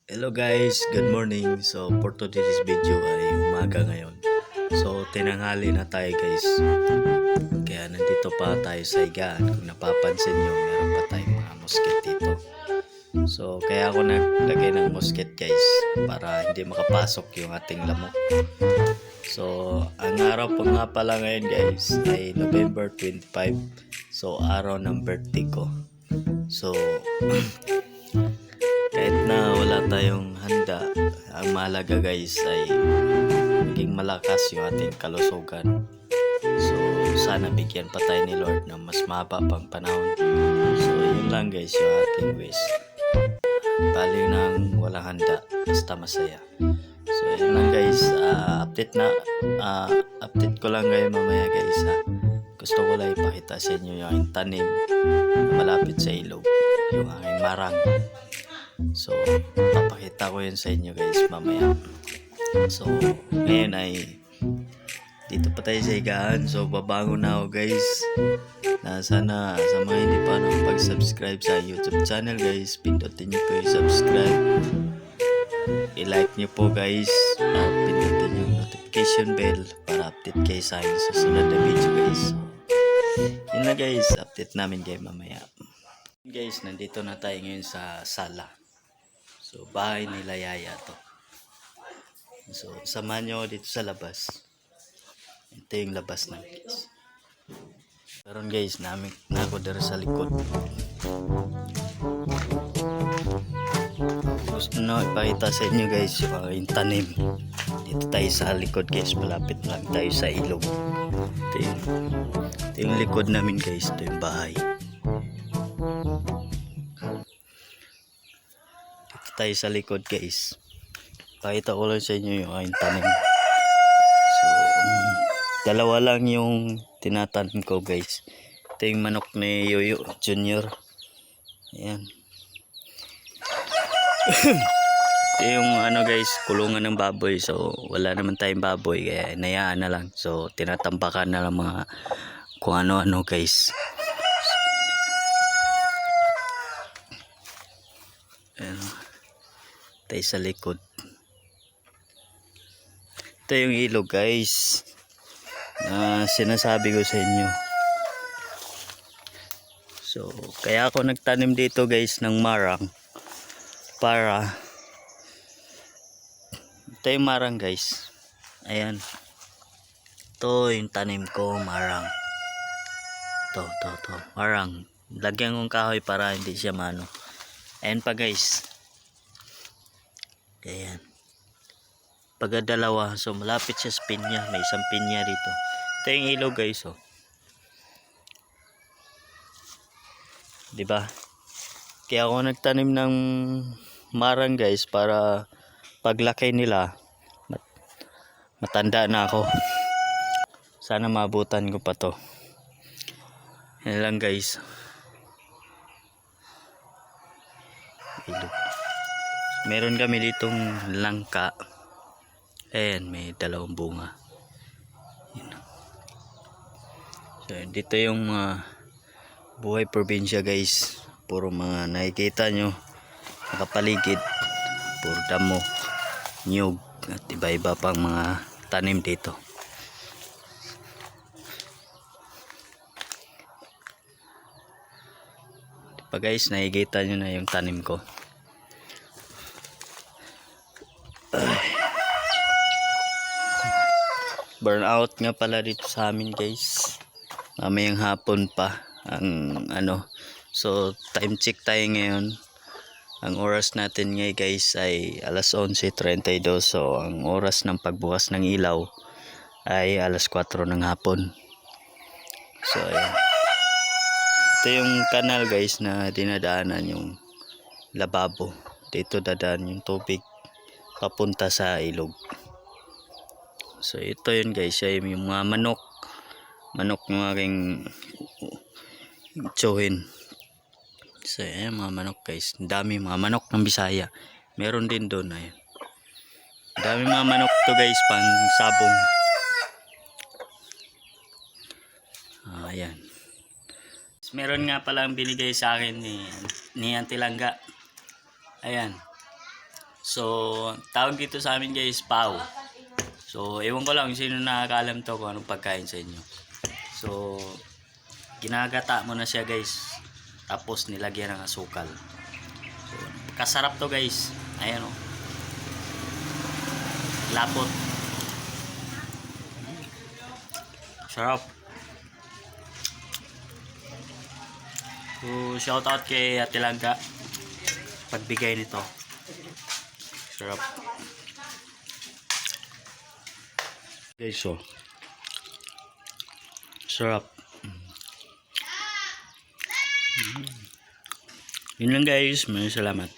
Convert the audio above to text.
Hello guys, good morning. So for today's video ay umaga ngayon. So tinanghali na tayo guys. Kaya nandito pa tayo sa higaan. Kung napapansin nyo, meron pa tayong mga mosquito dito. So kaya ako naglagay ng mosquito guys para hindi makapasok yung ating lamok. So ang araw po nga pala ngayon guys ay November 25. So araw ng birthday ko. So kahit na wala tayong handa, ang mahalaga guys ay maging malakas yung ating kalusugan. So sana bigyan pa tayo ni Lord ng mas mahaba pang panahon. So yun lang guys yung ating wish. Bali nang walang handa, basta masaya. So yun lang guys, update ko lang ngayon mamaya guys ha. Gusto ko lang ipakita sa inyo yung tanim na malapit sa ilog, yung aking marang. So, papakita ko yun sa inyo guys mamaya. So, ngayon ay dito pa tayo sa higaan. So, babangon na ako guys. Na sana sa mga hindi pa nakapag-subscribe sa YouTube channel guys, pindutin nyo po yung subscribe. I-like nyo po guys. Pindutin yung notification bell para update kayo sa akin sa sunod na video guys. So, yun na guys, update namin kayo mamaya. Guys, nandito na tayo ngayon sa sala. So, bahay nila Yaya to. So, samahan nyo dito sa labas. Ito yung labas na guys. Karon guys, namin na ako dito sa likod. Gusto na ipakita sa inyo guys yung tanim. Dito tayo sa likod guys. Malapit lang tayo sa ilog. Ito yung likod namin guys. Ito yung bahay. Tayo sa likod guys. Pakita ko lang sa inyo yung aking tanim. So, dalawa lang yung tinatanim ko guys. Ito yung manok ni Yoyo Junior. Ayan. Ito yung guys, kulungan ng baboy. So, wala naman tayong baboy. Kaya inayaan na lang. So, tinatampakan na lang mga kung ano-ano guys. Ayan. Tayo sa likod. Ito yung ilog guys na sinasabi ko sa inyo. So kaya ako nagtanim dito guys ng marang para ito yung marang guys. Ayan, ito yung tanim ko, marang. Ito marang. Lagyan kong kahoy para hindi siya mano. Ayan pa guys. Ayan. Pagkadalawa, so malapit siya sa pinya. May isang pinya dito. Ito yung ilog guys, oh. Diba? Kaya ako nagtanim ng marang guys para paglaki nila matanda na ako. Sana maabutan ko pa to. Yan lang guys. Ilog. Meron kami ditong langka. Ayan, may dalawang bunga. So, dito yung buhay probinsya guys. Puro mga nakikita nyo nakapaligid. Puro damo, nyug at iba-iba pang mga tanim dito. Diba guys, nakikita nyo na yung tanim ko. Burnout nga pala dito sa amin guys. Mamayang hapon pa ang So time check tayo ngayon. Ang oras natin ngayon guys ay alas 11:32. So ang oras ng pagbukas ng ilaw ay alas 4 ng hapon. So ayan. Ito yung kanal guys na dinadaanan yung lababo. Dito dadaan yung tubig papunta sa ilog. So ito yun guys, ay yung mga manok yung aking tsuhin. So ayan mga manok guys, dami mga manok ng Bisaya, meron din doon. Ayan, dami mga manok to guys, pang sabong. Ayan, meron nga palang binigay sa akin ni Auntie Langga. Ayan, So, tawag dito sa amin guys, pau. So, ewan ko lang sino nakakalam to kung anong pagkain sa inyo. So, ginagata mo na siya guys. Tapos nilagyan ng asukal. So, kasarap to guys. Ayan o. Lapot. Sarap. So, shoutout kay Ate Langka. Pagbigay nito. Sarap. Guys, so. Sarap. Yun lang guys. Maraming salamat.